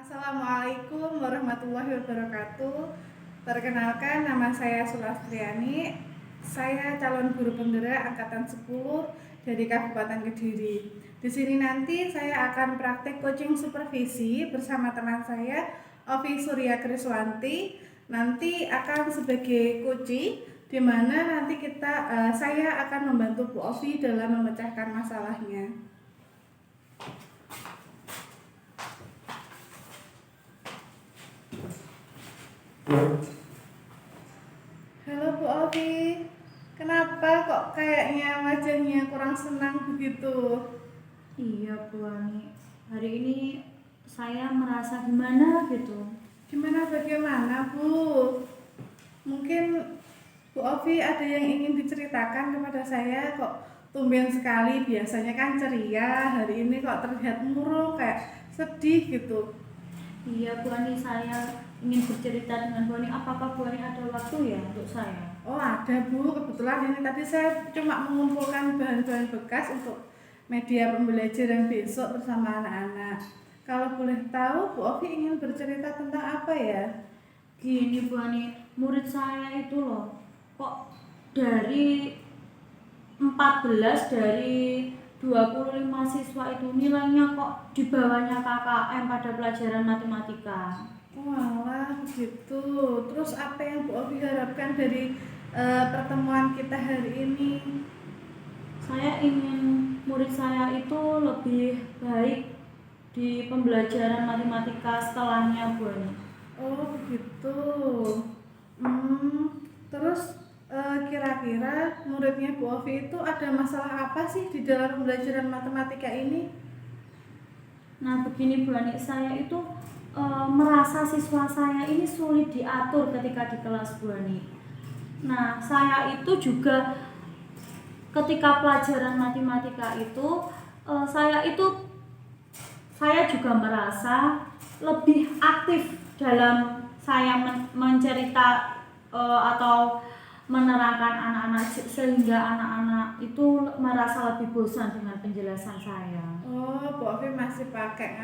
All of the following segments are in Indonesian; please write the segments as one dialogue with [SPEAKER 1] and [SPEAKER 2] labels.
[SPEAKER 1] Assalamualaikum warahmatullahi wabarakatuh. Perkenalkan, nama saya Sulastriani. Saya calon guru penggerak angkatan 10 dari Kabupaten Kediri. Di sini nanti saya akan praktek coaching supervisi bersama teman saya, Ovi Surya Kriswanti. Nanti akan sebagai coaching, di mana nanti saya akan membantu Bu Ovi dalam memecahkan masalahnya. Halo Bu Ovi, kenapa kok kayaknya wajahnya kurang senang begitu?
[SPEAKER 2] Iya Bu Ani, hari ini saya merasa gimana gitu.
[SPEAKER 1] Gimana bagaimana Bu? Mungkin Bu Ovi ada yang ingin diceritakan kepada saya, kok tumben sekali, biasanya kan ceria, hari ini kok terlihat murung, kayak sedih gitu.
[SPEAKER 2] Iya Bu Ani, saya ingin bercerita dengan Bu Ani. Apakah Bu Ani ada waktu ya untuk saya?
[SPEAKER 1] Oh ada Bu, kebetulan ini tadi saya cuma mengumpulkan bahan-bahan bekas untuk media pembelajaran besok bersama anak-anak. Kalau boleh tahu, Bu Ovi ingin bercerita tentang apa ya?
[SPEAKER 2] Gini Bu Ani, murid saya itu loh, kok dari 14 dari 25 siswa itu nilainya kok di bawahnya KKM pada pelajaran matematika.
[SPEAKER 1] Walah, begitu. Terus apa yang Bu Ovi harapkan dari pertemuan kita hari ini?
[SPEAKER 2] Saya ingin murid saya itu lebih baik di pembelajaran matematika setelahnya Bu Ani.
[SPEAKER 1] Oh begitu. Terus kira-kira muridnya Bu Ovi itu ada masalah apa sih di dalam pembelajaran matematika ini?
[SPEAKER 2] Nah begini Bu Ani, saya itu merasa siswa saya ini sulit diatur ketika di kelas Bu Ani. Nah saya itu juga ketika pelajaran matematika itu saya juga merasa lebih aktif dalam saya mencerita atau menerangkan anak-anak, sehingga anak-anak itu merasa lebih bosan dengan penjelasan saya.
[SPEAKER 1] Oh, Bu Ovi masih pakai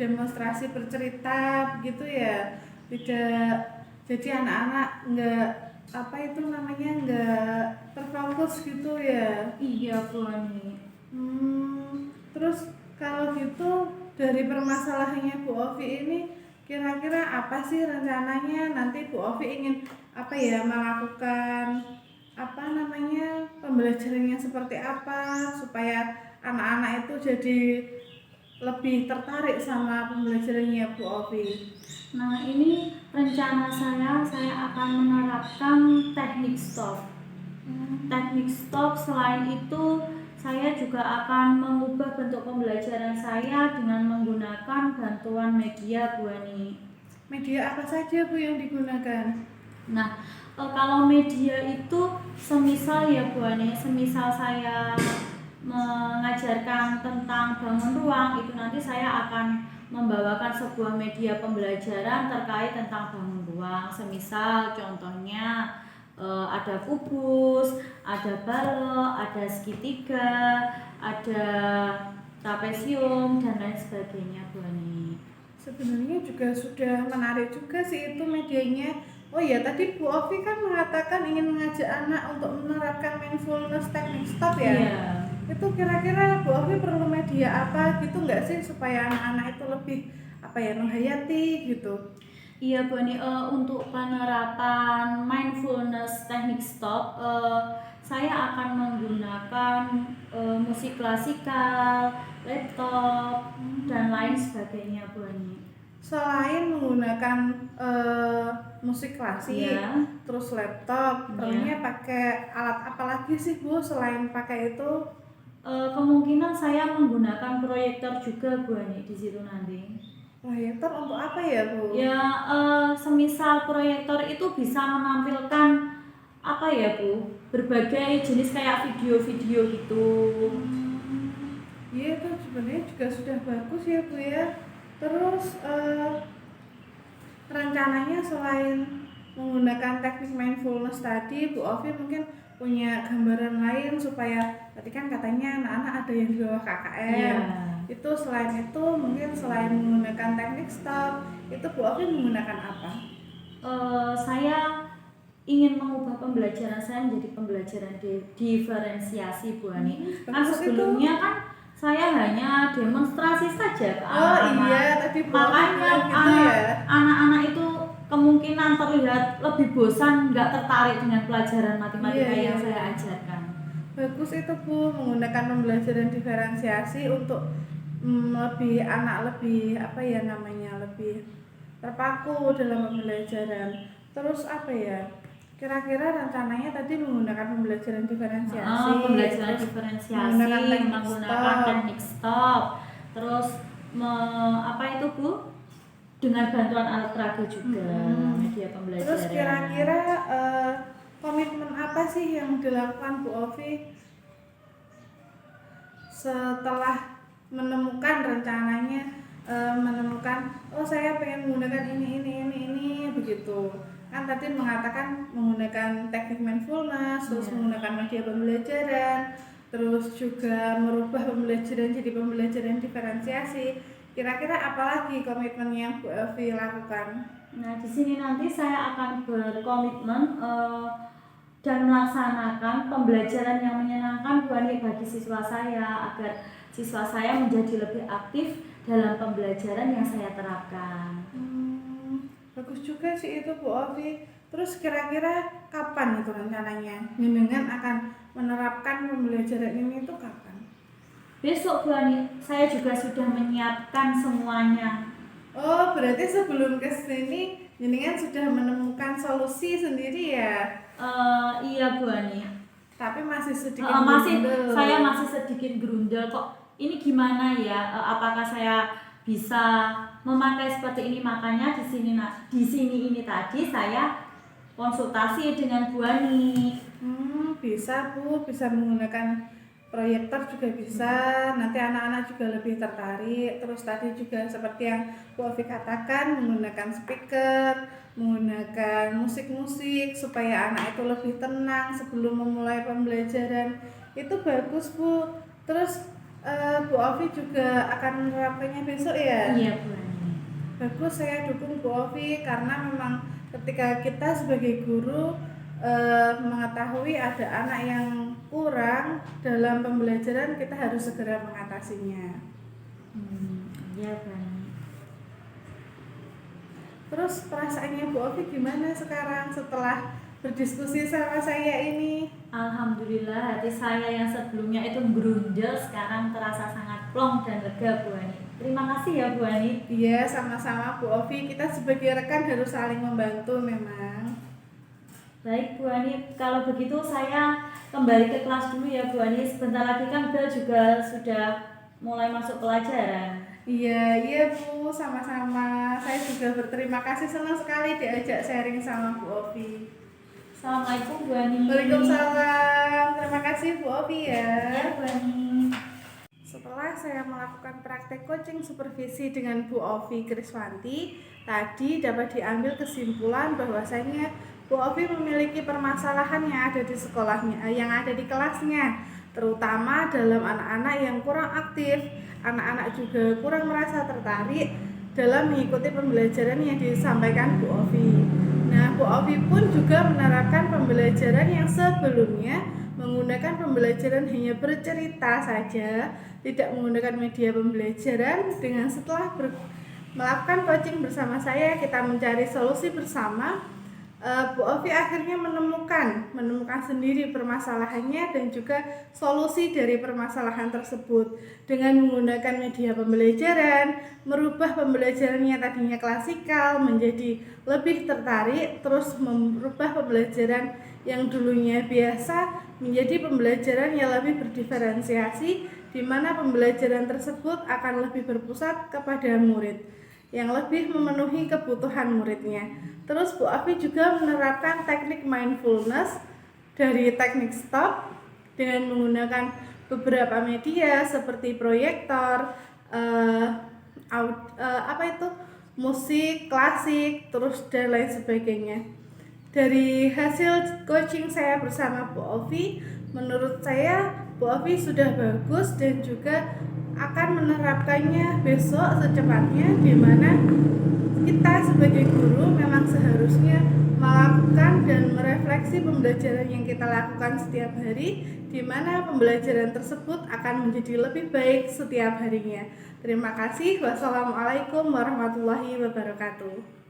[SPEAKER 1] demonstrasi bercerita begitu ya? Tidak, jadi anak-anak nggak terfokus gitu ya?
[SPEAKER 2] Iya Bu Ani.
[SPEAKER 1] Terus kalau gitu dari permasalahannya Bu Ovi ini kira-kira apa sih rencananya nanti Bu Ovi ingin melakukan pembelajarannya seperti apa supaya anak-anak itu jadi lebih tertarik sama pembelajarannya Bu Ovi?
[SPEAKER 2] Nah ini rencana saya akan menerapkan teknik stop. Teknik stop, selain itu saya juga akan mengubah bentuk pembelajaran saya dengan menggunakan bantuan media Bu Ani.
[SPEAKER 1] Media apa saja Bu yang digunakan?
[SPEAKER 2] Nah kalau media itu semisal ya Bu Ani, semisal saya mengajarkan tentang bangun ruang, itu nanti saya akan membawakan sebuah media pembelajaran terkait tentang bangun ruang. Semisal contohnya ada kubus, ada balok, ada segitiga, ada trapesium dan lain sebagainya Bu Ani.
[SPEAKER 1] Sebenarnya juga sudah menarik juga sih itu medianya. Oh ya, tadi Bu Ovi kan mengatakan ingin mengajak anak untuk menerapkan mindfulness teknik stop ya?
[SPEAKER 2] Iya.
[SPEAKER 1] Itu kira-kira Bu Ovi perlu media apa gitu nggak sih supaya anak-anak itu lebih menghayati gitu?
[SPEAKER 2] Iya Bu Ani, untuk penerapan mindfulness teknik stop, saya akan menggunakan musik klasikal, laptop, dan lain sebagainya Bu Ani.
[SPEAKER 1] Selain menggunakan musik klasik, terus laptop, perlunya pakai alat apa lagi sih Bu selain pakai itu?
[SPEAKER 2] Kemungkinan saya menggunakan proyektor juga Bu Ani di situ nanti.
[SPEAKER 1] Proyektor untuk apa ya Bu?
[SPEAKER 2] Ya, semisal proyektor itu bisa menampilkan apa ya Bu, berbagai jenis kayak video-video gitu.
[SPEAKER 1] Iya itu sebenarnya juga sudah bagus ya Bu ya. Terus rencananya selain menggunakan teknik mindfulness tadi, Bu Ovi mungkin punya gambaran lain supaya tadi kan katanya anak-anak ada yang di bawah KKM. Itu selain itu mungkin selain menggunakan teknik stop, itu Bu Ovi menggunakan apa?
[SPEAKER 2] Saya ingin mengubah pembelajaran saya menjadi pembelajaran diferensiasi, Bu Ani. Kan
[SPEAKER 1] Bagus
[SPEAKER 2] sebelumnya
[SPEAKER 1] itu.
[SPEAKER 2] kan saya hanya demonstrasi saja ke
[SPEAKER 1] Oh
[SPEAKER 2] anak-anak.
[SPEAKER 1] iya, tadi Bu Ovi
[SPEAKER 2] Makanya
[SPEAKER 1] bilang gitu ya.
[SPEAKER 2] anak-anak itu kemungkinan terlihat lebih bosan, nggak tertarik dengan pelajaran matematika
[SPEAKER 1] Iya,
[SPEAKER 2] yang
[SPEAKER 1] iya.
[SPEAKER 2] saya ajarkan.
[SPEAKER 1] Bagus itu Bu, menggunakan pembelajaran diferensiasi untuk lebih anak lebih apa ya namanya, lebih terpaku dalam pembelajaran. Terus apa ya? Kira-kira rencananya tadi menggunakan pembelajaran diferensiasi,
[SPEAKER 2] Pembelajaran
[SPEAKER 1] terus
[SPEAKER 2] diferensiasi, menggunakan teknik stop, terus apa itu Bu? Dengan bantuan alat peraga juga, media pembelajaran.
[SPEAKER 1] Terus kira-kira komitmen apa sih yang dilakukan Bu Ovi setelah menemukan rencananya, menemukan oh saya pengen menggunakan ini begitu kan tadi mengatakan menggunakan teknik mindfulness, terus menggunakan media pembelajaran, terus juga merubah pembelajaran jadi pembelajaran diferensiasi. Kira-kira apalagi komitmen yang Bu Elvi lakukan?
[SPEAKER 2] Nah, di sini nanti saya akan berkomitmen dan melaksanakan pembelajaran yang menyenangkan bagi siswa saya agar siswa saya menjadi lebih aktif dalam pembelajaran yang saya terapkan.
[SPEAKER 1] Bagus juga sih itu Bu Ovi. Terus kira-kira kapan itu rencananya? Jenengan akan menerapkan pembelajaran ini itu kapan?
[SPEAKER 2] Besok Bu Ani, saya juga sudah menyiapkan semuanya.
[SPEAKER 1] Oh, berarti sebelum ke sini jenengan sudah menemukan solusi sendiri ya?
[SPEAKER 2] Iya Bu Ani.
[SPEAKER 1] Tapi masih sedikit
[SPEAKER 2] gerundel. Saya masih sedikit gerundel kok. Ini gimana ya? Apakah saya bisa memakai seperti ini? Makanya di sini ini tadi saya konsultasi dengan Bu Ani.
[SPEAKER 1] Bisa Bu, bisa menggunakan proyektor juga bisa, nanti anak-anak juga lebih tertarik. Terus tadi juga seperti yang Bu Ovi katakan, menggunakan speaker, menggunakan musik-musik supaya anak itu lebih tenang sebelum memulai pembelajaran. Itu bagus Bu. Terus Bu Ovi juga akan menerapkannya besok ya?
[SPEAKER 2] Iya Bu.
[SPEAKER 1] Bagus, saya dukung Bu Ovi karena memang ketika kita sebagai guru mengetahui ada anak yang kurang dalam pembelajaran, kita harus segera mengatasinya.
[SPEAKER 2] Iya kan.
[SPEAKER 1] Terus perasaannya Bu Ovi gimana sekarang setelah berdiskusi sama saya ini?
[SPEAKER 2] Alhamdulillah, hati saya yang sebelumnya itu gerundel sekarang terasa sangat plong dan lega Bu Ani. Terima kasih ya Bu Ani.
[SPEAKER 1] Iya, sama-sama Bu Ovi. Kita sebagai rekan harus saling membantu memang.
[SPEAKER 2] Baik Bu Ani, kalau begitu saya kembali ke kelas dulu ya Bu Ani. Sebentar lagi kan bel juga sudah mulai masuk pelajaran.
[SPEAKER 1] Iya Bu, sama-sama. Saya juga berterima kasih, senang sekali diajak sharing sama Bu Ovi.
[SPEAKER 2] Assalamualaikum Bu Ani.
[SPEAKER 1] Waalaikumsalam. Terima kasih Bu Ovi ya.
[SPEAKER 2] Ya Bu Ani.
[SPEAKER 1] Setelah saya melakukan praktek coaching supervisi dengan Bu Ovi Kriswanti, tadi dapat diambil kesimpulan bahwasanya Bu Ovi memiliki permasalahan yang ada di sekolahnya, yang ada di kelasnya, terutama dalam anak-anak yang kurang aktif. Anak-anak juga kurang merasa tertarik dalam mengikuti pembelajaran yang disampaikan Bu Ovi. Nah, Bu Ovi pun juga menerapkan pembelajaran yang sebelumnya menggunakan pembelajaran hanya bercerita saja, tidak menggunakan media pembelajaran. Dengan setelah melakukan coaching bersama saya, kita mencari solusi bersama. Bu Ovi akhirnya menemukan sendiri permasalahannya dan juga solusi dari permasalahan tersebut dengan menggunakan media pembelajaran, merubah pembelajaran yang tadinya klasikal menjadi lebih tertarik, terus merubah pembelajaran yang dulunya biasa menjadi pembelajaran yang lebih berdiferensiasi, di mana pembelajaran tersebut akan lebih berpusat kepada murid yang lebih memenuhi kebutuhan muridnya. Terus Bu Ovi juga menerapkan teknik mindfulness dari teknik stop dengan menggunakan beberapa media seperti proyektor, musik klasik, terus dan lain sebagainya. Dari hasil coaching saya bersama Bu Ovi, menurut saya Bu Ovi sudah bagus dan juga akan menerapkannya besok secepatnya, di mana kita sebagai guru memang seharusnya melakukan dan merefleksi pembelajaran yang kita lakukan setiap hari, di mana pembelajaran tersebut akan menjadi lebih baik setiap harinya. Terima kasih. Wassalamualaikum warahmatullahi wabarakatuh.